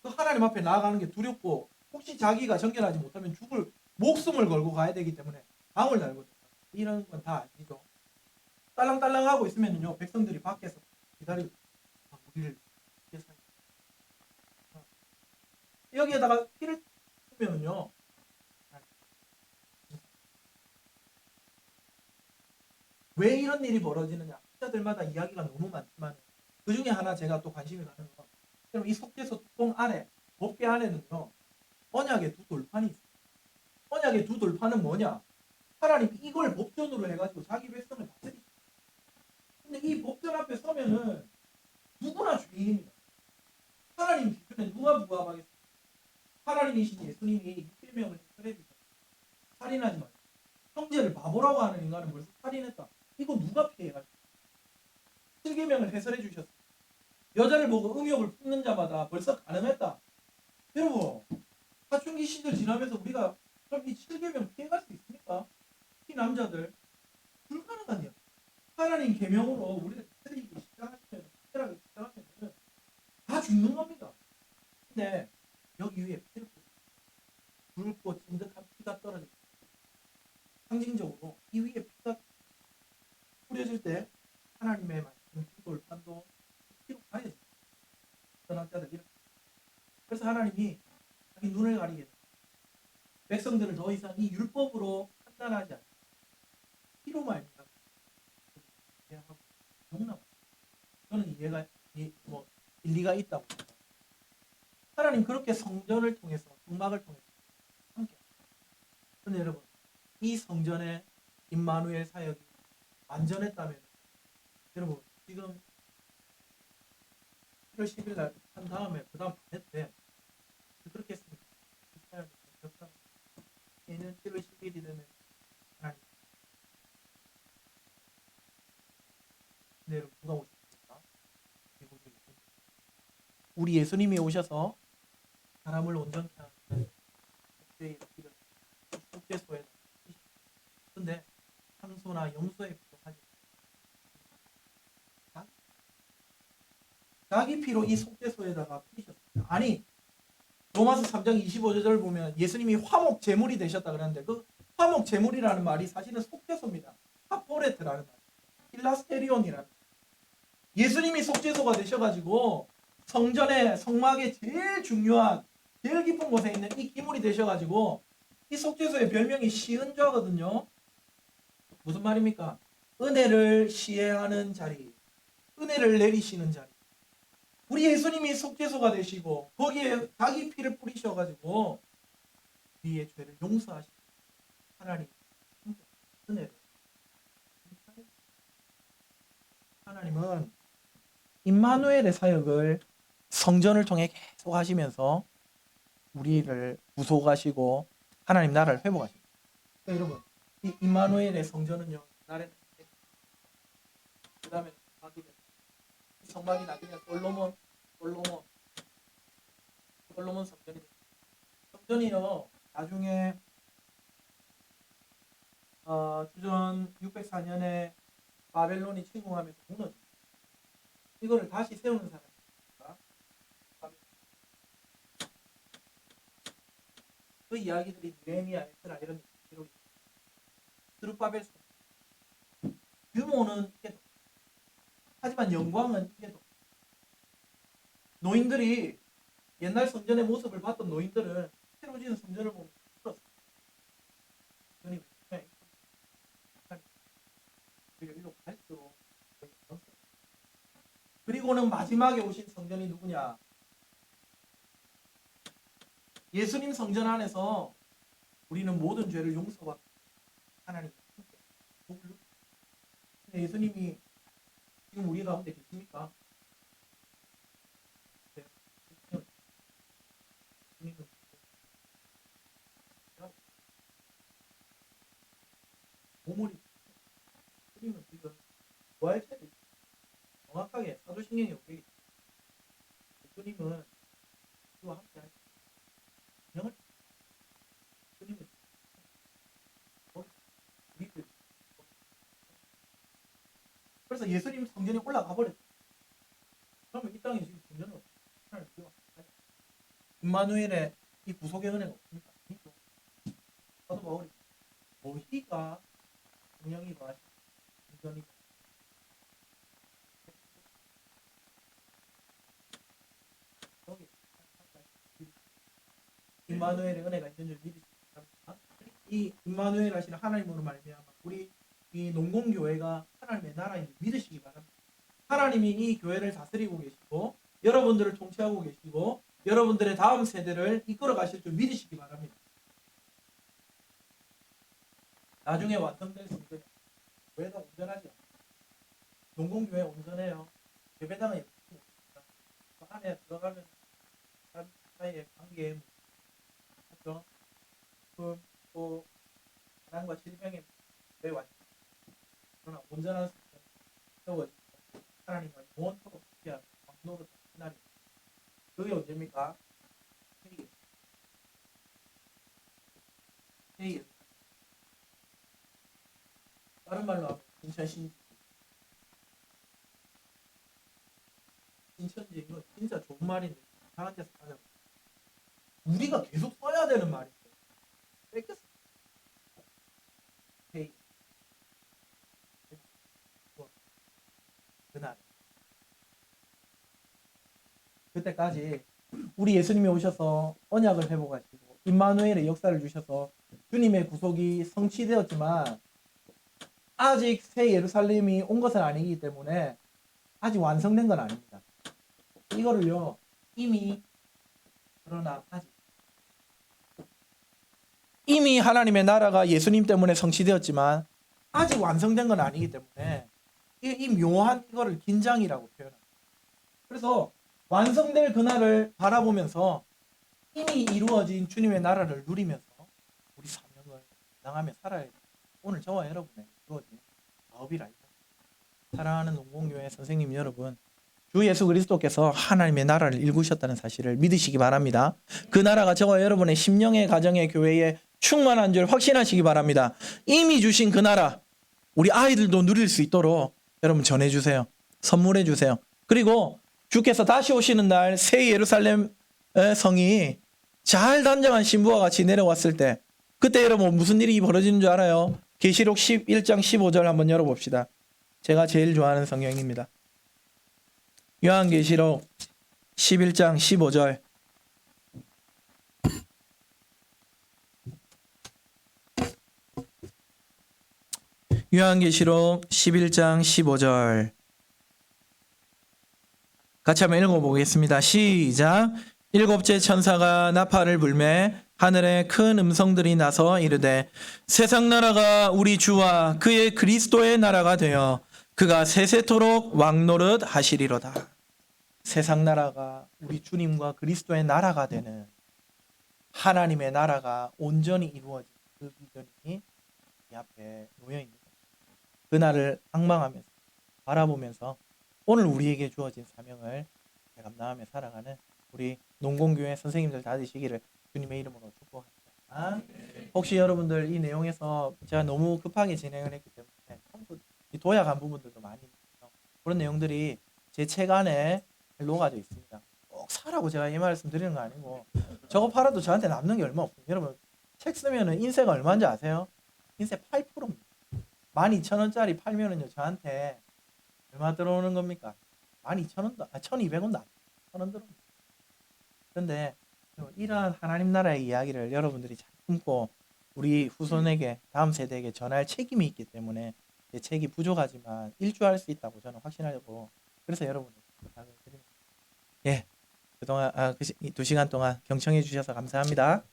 그 하나님 앞에 나아가는 게 두렵고 혹시 자기가 정결하지 못하면 죽을 목숨을 걸고 가야 되기 때문에 방을 달고 이런 건 다 아시죠? 딸랑딸랑 하고 있으면요 백성들이 밖에서 기다리고 우리를 위해서 여기에다가 피를 뿌면은요 왜 이런 일이 벌어지느냐 학자들마다 이야기가 너무 많지만 그 중에 하나 제가 또 관심이 가는 건 그럼 이 속죄소 뚜껑 안에 법궤 안에는요 언약의 두 돌판이 있어요. 언약의 두 돌판은 뭐냐? 하나님 이걸 법전으로 해가지고 자기 백성을 다스리죠. 근데 이 법전 앞에 서면은 누구나 죄인입니다. 하나님 기준에 누가 부합하겠습니까? 하나님이신 예수님이 6일명을 해주셨어요. 살인하지 말고 형제를 바보라고 하는 인간은 벌써 살인했다. 이거 누가 피해가지고 7계명을 해설해 주셨어요. 여자를 보고 음욕을 품는 자마다 벌써 가늠했다. 여러분 사춘기 시절 지나면서 우리가 그럼 이 7계명 피해갈 수 있습니까? 이 남자들 불가능한 일. 하나님 계명으로 우리를 다스리기 시작하시면 특별하게 시작하면 다 죽는 겁니다. 근데 여기 위에 피를 붉고 찐득한 피가 떨어져 상징적으로 이 위에 피가 뿌려질 때 하나님의 말씀 두 돌판도 피로 가려집니다. 선악자들 이렇게. 그래서 하나님이 자기 눈을 가리게 됩니다. 백성들을 더 이상 이 율법으로 판단하지 않고 피로 말미암아 하고 너무나 저는 이해가 뭐 일리가 있다고 생각합니다. 하나님 그렇게 성전을 통해서 성막을 통해서 함께. 그런데 여러분 이 성전의 임마누엘 사역이 완전했다면 여러분 지금 7월 10일 날 한 다음에 그 다음 반했대 그렇게 했습니다. 얘는 7월 10일이 되면 하나님 근데 여러분 누가 오셨습니까? 우리 예수님이 오셔서 사람을 온전케 하는 속죄의 길을 속죄소에 근데 황소나 염소의 피도 하지 자기 피로 이 속죄소에다가 뿌리셨습니다. 아니 로마서 3장 25절 보면 예수님이 화목 제물이 되셨다 그러는데 그 화목 제물이라는 말이 사실은 속죄소입니다. 카포레트라는 말, 필라스테리온이라는 예수님이 속죄소가 되셔가지고 성전의 성막의 제일 중요한 제일 깊은 곳에 있는 이 기물이 되셔가지고 이 속죄소의 별명이 시은좌거든요. 무슨 말입니까? 은혜를 시해하는 자리, 은혜를 내리시는 자리. 우리 예수님이 속죄소가 되시고 거기에 자기 피를 뿌리셔가지고 우리의 죄를 용서하시고 하나님 은혜를 하나님은 임마누엘의 사역을 성전을 통해 계속 하시면서 우리를 구속하시고 하나님 나라를 회복하십니다. 그러니까 여러분 이 임마누엘의 성전은요 나라에 그 다음에 성막이 나중에 솔로몬 성전이 성전이요 나중에 주전 604년에 바벨론이 침공하면서 무너집니다. 이거를 다시 세우는 사람입니다. 그 이야기들이 느헤미야, 에스라 이런 기록이 스룹바벨 규모는 이게 하지만 영광은 이게 노인들이 옛날 성전의 모습을 봤던 노인들은 새로 지은 성전을 보면 울었어요. 일로 갈수록 그리고는 마지막에 오신 성전이 누구냐? 예수님 성전 안에서 우리는 모든 죄를 용서받고 하나님 복을 누립니다. 예수님이 지금 우리 가운데 계십니까? 네. 오물이 예수님은 지금 부활체를 정확하게 사도신경에 오게 예수님은 우리와 함께 하시고 영을 예수님은 우리들 그래서 예수님 성전에 올라가 버렸죠. 그러면 이 땅에 지금 성전은 하나님 우리와 임마누엘의 이 구속의 은혜가 없습니까? 아니죠. 사도 바울이 너희가 성령이 거하신 성전이 임마누엘의 은혜가 있는 줄 믿으시기 바랍니다. 이 임마누엘 하시는 하나님으로 말미암아 우리 이 농공교회가 하나님의 나라인 줄 믿으시기 바랍니다. 하나님이 이 교회를 다스리고 계시고 여러분들을 통치하고 계시고 여러분들의 다음 세대를 이끌어 가실 줄 믿으시기 바랍니다. 나중에 완성될 수 있는 교회가 온전하지 않아요. 농공교회 온전해요. 예배당은 예쁘습니다. 그 안에 들어가면 사람 사이의 관계에 그렇죠? 또 가난과 질병에 왜 왔죠? 그러나 온전한 성전 세워지고 하나님과 영원토록 함께하는 왕노릇 그날이 그게 언제입니까? 회의 다른 말로 하면 신천지 이거 진짜 좋은 말인데 이상한 데서 가자. 우리가 계속 써야 되는 말인데 뺏겼어. 회의 그날 그때까지 우리 예수님이 오셔서 언약을 회복하시고 임마누엘의 역사를 주셔서 주님의 구속이 성취되었지만 아직 새 예루살렘이 온 것은 아니기 때문에 아직 완성된 건 아닙니다. 이거를요 이미 그러나 아직 이미 하나님의 나라가 예수님 때문에 성취되었지만 아직 완성된 건 아니기 때문에 이 묘한 이거를 긴장이라고 표현합니다. 그래서 완성될 그날을 바라보면서 이미 이루어진 주님의 나라를 누리면서 우리 사명을 감당하며 살아야 돼요. 오늘 저와 여러분의 이루어진 사업이라 이거. 사랑하는 농공교회 선생님 여러분, 주 예수 그리스도께서 하나님의 나라를 일구셨다는 사실을 믿으시기 바랍니다. 그 나라가 저와 여러분의 심령의 가정의 교회에 충만한 줄 확신하시기 바랍니다. 이미 주신 그 나라 우리 아이들도 누릴 수 있도록 여러분 전해주세요. 선물해주세요. 그리고 주께서 다시 오시는 날 새 예루살렘 성이 잘 단장한 신부와 같이 내려왔을 때 그때 여러분 무슨 일이 벌어지는 줄 알아요? 계시록 11장 15절 한번 열어봅시다. 제가 제일 좋아하는 성경입니다. 요한계시록 11장 15절. 요한계시록 11장 15절. 같이 한번 읽어보겠습니다. 시작. 일곱째 천사가 나팔을 불매 하늘에 큰 음성들이 나서 이르되 세상 나라가 우리 주와 그의 그리스도의 나라가 되어 그가 세세토록 왕노릇 하시리로다. 세상 나라가 우리 주님과 그리스도의 나라가 되는 하나님의 나라가 온전히 이루어진 그 비전이 이 앞에 놓여 있는 그날을 앙망하면서 바라보면서 오늘 우리에게 주어진 사명을 감당하며 살아가는 우리 농공교회 선생님들 다 되시기를 주님의 이름으로 축복합니다. 혹시 여러분들 이 내용에서 제가 너무 급하게 진행을 했기 때문에 도약한 부분들도 많이 있어요. 그런 내용들이 제 책 안에 녹아져 있습니다. 꼭 사라고 제가 이 말씀 드리는 거 아니고 저거 팔아도 저한테 남는 게 얼마 없어요. 여러분 책 쓰면은 인세가 얼마인지 아세요? 인세 8%입니다. 12,000원짜리 팔면은요 저한테 얼마 들어오는 겁니까? 12,000원도 1,200원도 안 1,000원 들어옵니다. 그런데 이러한 하나님 나라의 이야기를 여러분들이 잘 품고 우리 후손에게 다음 세대에게 전할 책임이 있기 때문에 제 책이 부족하지만 일조할 수 있다고 저는 확신하고 그래서 여러분을 부탁을 드립니다. 예, 그동안 2시간 동안 경청해 주셔서 감사합니다.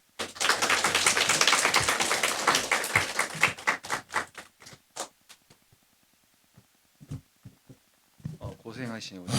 고생하시네 오늘.